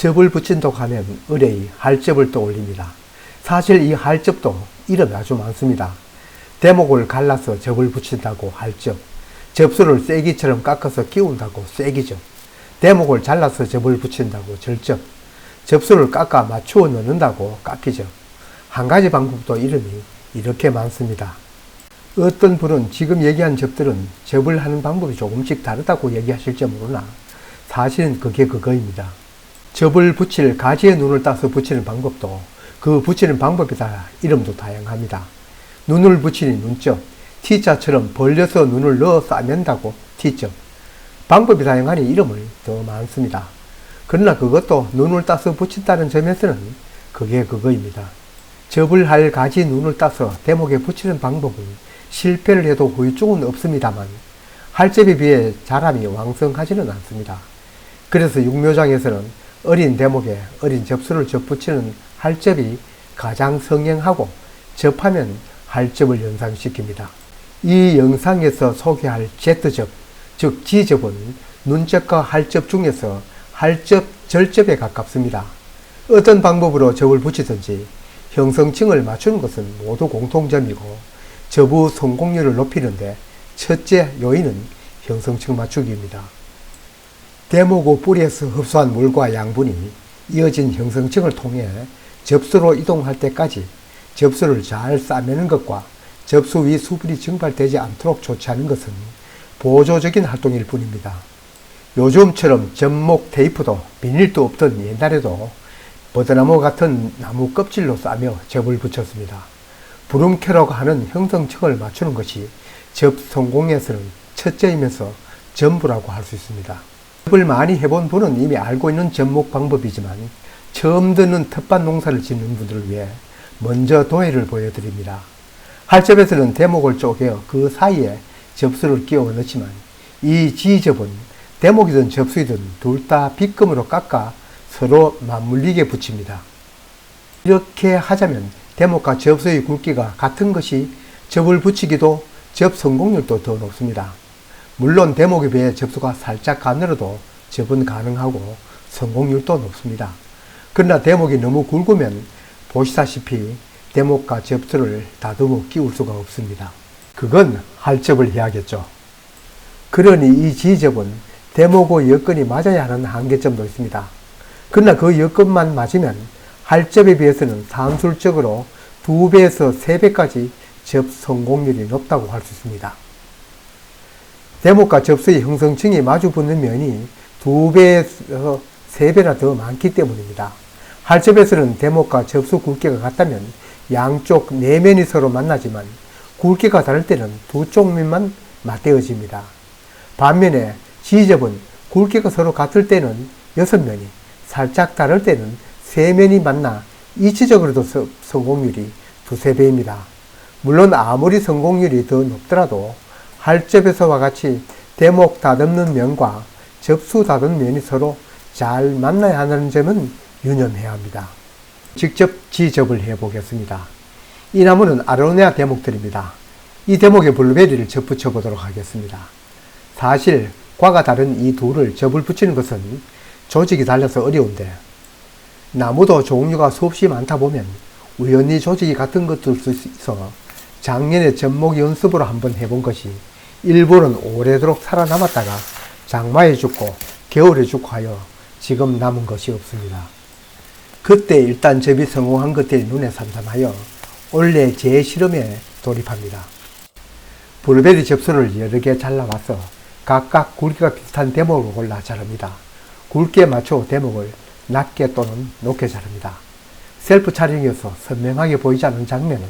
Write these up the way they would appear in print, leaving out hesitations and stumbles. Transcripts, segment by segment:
접을 붙인다고 하면 의뢰의 할접을 떠올립니다. 사실 이 할접도 이름이 아주 많습니다. 대목을 갈라서 접을 붙인다고 할접, 접수를 쐐기처럼 깎아서 끼운다고 쐐기접, 대목을 잘라서 접을 붙인다고 절접, 접수를 깎아 맞추어 넣는다고 깎기접. 한 가지 방법도 이름이 이렇게 많습니다. 어떤 분은 지금 얘기한 접들은 접을 하는 방법이 조금씩 다르다고 얘기하실지 모르나 사실은 그게 그거입니다. 접을 붙일 가지에 눈을 따서 붙이는 방법도 그 붙이는 방법에 따라 이름도 다양합니다. 눈을 붙이니 눈접, T자처럼 벌려서 눈을 넣어 싸맨다고 T접. 방법이 다양하니 이름을 더 많습니다. 그러나 그것도 눈을 따서 붙인다는 점에서는 그게 그거입니다. 접을 할 가지 눈을 따서 대목에 붙이는 방법은 실패를 해도 후유증은 없습니다만 할접에 비해 자람이 왕성하지는 않습니다. 그래서 육묘장에서는 어린 대목에 어린 접수를 접붙이는 할접이 가장 성행하고 접하면 할접을 연상시킵니다. 이 영상에서 소개할 Z접, 즉 G접은 눈접과 할접 중에서 할접, 절접에 가깝습니다. 어떤 방법으로 접을 붙이든지 형성층을 맞추는 것은 모두 공통점이고 접의 성공률을 높이는데 첫째 요인은 형성층 맞추기입니다. 대목의 뿌리에서 흡수한 물과 양분이 이어진 형성층을 통해 접수로 이동할 때까지 접수를 잘 싸매는 것과 접수 위 수분이 증발되지 않도록 조치하는 것은 보조적인 활동일 뿐입니다. 요즘처럼 접목 테이프도 비닐도 없던 옛날에도 버드나무 같은 나무 껍질로 싸며 접을 붙였습니다. 부름캐라고 하는 형성층을 맞추는 것이 접 성공에서는 첫째이면서 전부라고 할 수 있습니다. 접을 많이 해본 분은 이미 알고 있는 접목 방법이지만 처음 듣는 텃밭 농사를 짓는 분들을 위해 먼저 도해를 보여드립니다. 할접에서는 대목을 쪼개어 그 사이에 접수를 끼워 넣지만 이 G접은 대목이든 접수이든 둘 다 빗금으로 깎아 서로 맞물리게 붙입니다. 이렇게 하자면 대목과 접수의 굵기가 같은 것이 접을 붙이기도 접 성공률도 더 높습니다. 물론 대목에 비해 접수가 살짝 가늘어도 접은 가능하고 성공률도 높습니다. 그러나 대목이 너무 굵으면 보시다시피 대목과 접수를 다듬어 끼울 수가 없습니다. 그건 할접을 해야겠죠. 그러니 이 G접은 대목의 여건이 맞아야 하는 한계점도 있습니다. 그러나 그 여건만 맞으면 할접에 비해서는 산술적으로 2배에서 3배까지 접 성공률이 높다고 할 수 있습니다. 대목과 접수의 형성층이 마주 붙는 면이 2배에서 3배나 더 많기 때문입니다. 할접에서는 대목과 접수 굵기가 같다면 양쪽 4면이 서로 만나지만 굵기가 다를 때는 두 쪽 면만 맞대어집니다. 반면에 G접은 굵기가 서로 같을 때는 6면이, 살짝 다를 때는 3면이 만나 이치적으로도 성공률이 2~3배입니다. 물론 아무리 성공률이 더 높더라도 할접에서와 같이 대목 다듬는 면과 접수 다듬는 면이 서로 잘 만나야 하는 점은 유념해야 합니다. 직접 G접을 해보겠습니다. 이 나무는 아로니아 대목들입니다. 이 대목에 블루베리를 접붙여 보도록 하겠습니다. 사실 과가 다른 이 둘을 접을 붙이는 것은 조직이 달라서 어려운데 나무도 종류가 수없이 많다 보면 우연히 조직이 같은 것들 수 있어 작년에 접목 연습으로 한번 해본 것이 일부는 오래도록 살아남았다가 장마에 죽고 겨울에 죽고 하여 지금 남은 것이 없습니다. 그때 일단 접이 성공한 것들이 눈에 삼삼하여 원래 재실험에 돌입합니다. 블루베리 접수를 여러 개 잘라와서 각각 굵기가 비슷한 대목을 골라 자릅니다. 굵기에 맞춰 대목을 낮게 또는 높게 자릅니다. 셀프 촬영이어서 선명하게 보이지 않는 장면은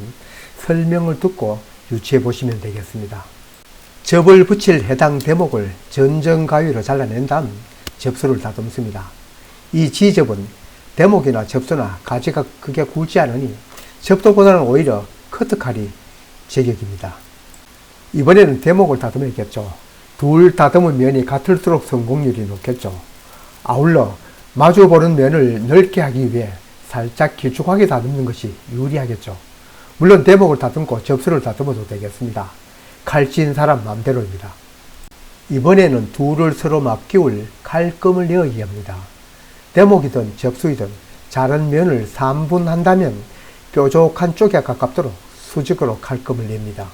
설명을 듣고 유추해 보시면 되겠습니다. 접을 붙일 해당 대목을 전정가위로 잘라낸 다음 접수를 다듬습니다. 이 G접은 대목이나 접수나 가지가 크게 굵지 않으니 접도보다는 오히려 커트칼이 제격입니다. 이번에는 대목을 다듬어야겠죠. 둘 다듬은 면이 같을수록 성공률이 높겠죠. 아울러 마주보는 면을 넓게 하기 위해 살짝 길쭉하게 다듬는 것이 유리하겠죠. 물론 대목을 다듬고 접수를 다듬어도 되겠습니다. 칼진 사람 맘대로입니다. 이번에는 둘을 서로 맞기울 칼금을 내어야 합니다. 대목이든 접수이든 자른 면을 3분한다면 뾰족한 쪽에 가깝도록 수직으로 칼금을 냅니다.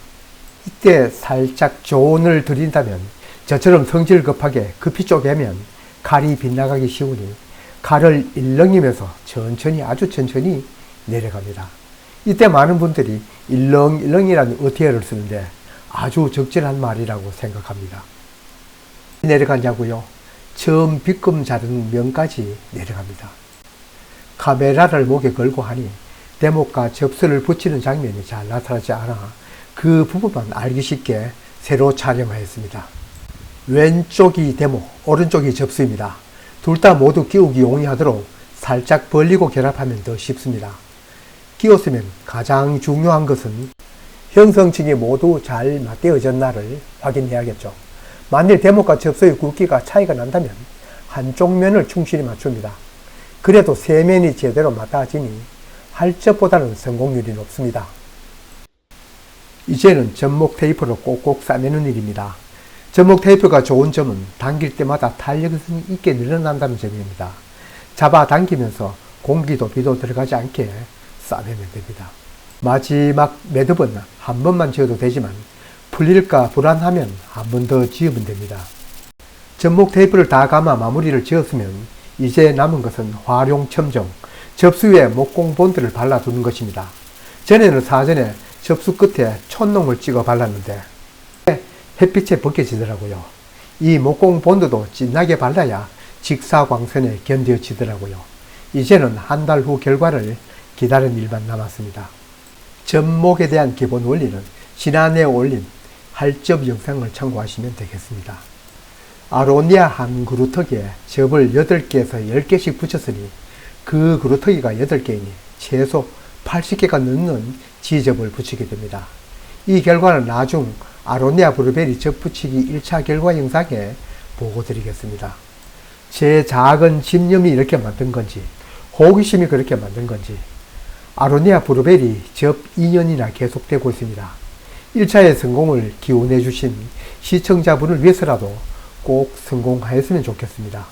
이때 살짝 조언을 드린다면 저처럼 성질 급하게 급히 쪼개면 칼이 빗나가기 쉬우니 칼을 일렁이면서 천천히 아주 천천히 내려갑니다. 이때 많은 분들이 일렁일렁이라는 어태어를 쓰는데 아주 적절한 말이라고 생각합니다. 내려가냐고요? 처음 빗금 자른 면까지 내려갑니다. 카메라를 목에 걸고 하니 대목과 접수를 붙이는 장면이 잘 나타나지 않아 그 부분만 알기 쉽게 새로 촬영하였습니다. 왼쪽이 대목, 오른쪽이 접수입니다. 둘 다 모두 끼우기 용이하도록 살짝 벌리고 결합하면 더 쉽습니다. 끼웠으면 가장 중요한 것은 형성층이 모두 잘 맞대어졌나를 확인해야겠죠. 만일 대목과 접수의 굵기가 차이가 난다면 한쪽 면을 충실히 맞춥니다. 그래도 세 면이 제대로 맞닿아지니 할접보다는 성공률이 높습니다. 이제는 접목 테이프로 꼭꼭 싸매는 일입니다. 접목 테이프가 좋은 점은 당길 때마다 탄력성이 있게 늘어난다는 점입니다. 잡아 당기면서 공기도 비도 들어가지 않게 싸매면 됩니다. 마지막 매듭은 한 번만 지어도 되지만 풀릴까 불안하면 한 번 더 지으면 됩니다. 접목 테이프를 다 감아 마무리를 지었으면 이제 남은 것은 활용 첨정, 접수 위에 목공 본드를 발라두는 것입니다. 전에는 사전에 접수 끝에 촛농을 찍어 발랐는데 햇빛에 벗겨지더라고요. 이 목공 본드도 진하게 발라야 직사광선에 견뎌지더라고요. 이제는 한 달 후 결과를 기다리는 일만 남았습니다. 접목에 대한 기본 원리는 지난해 올린 할접 영상을 참고하시면 되겠습니다. 아로니아 한 그루터기에 접을 8개에서 10개씩 붙였으니 그 그루터기가 8개이니 최소 80개가 넘는 지접을 붙이게 됩니다. 이 결과는 나중 아로니아 브루베리 접 붙이기 1차 결과 영상에 보고 드리겠습니다. 제 작은 집념이 이렇게 만든 건지 호기심이 그렇게 만든 건지 아로니아 브루베리 접 2년이나 계속되고 있습니다. 1차의 성공을 기원해 주신 시청자분을 위해서라도 꼭 성공하였으면 좋겠습니다.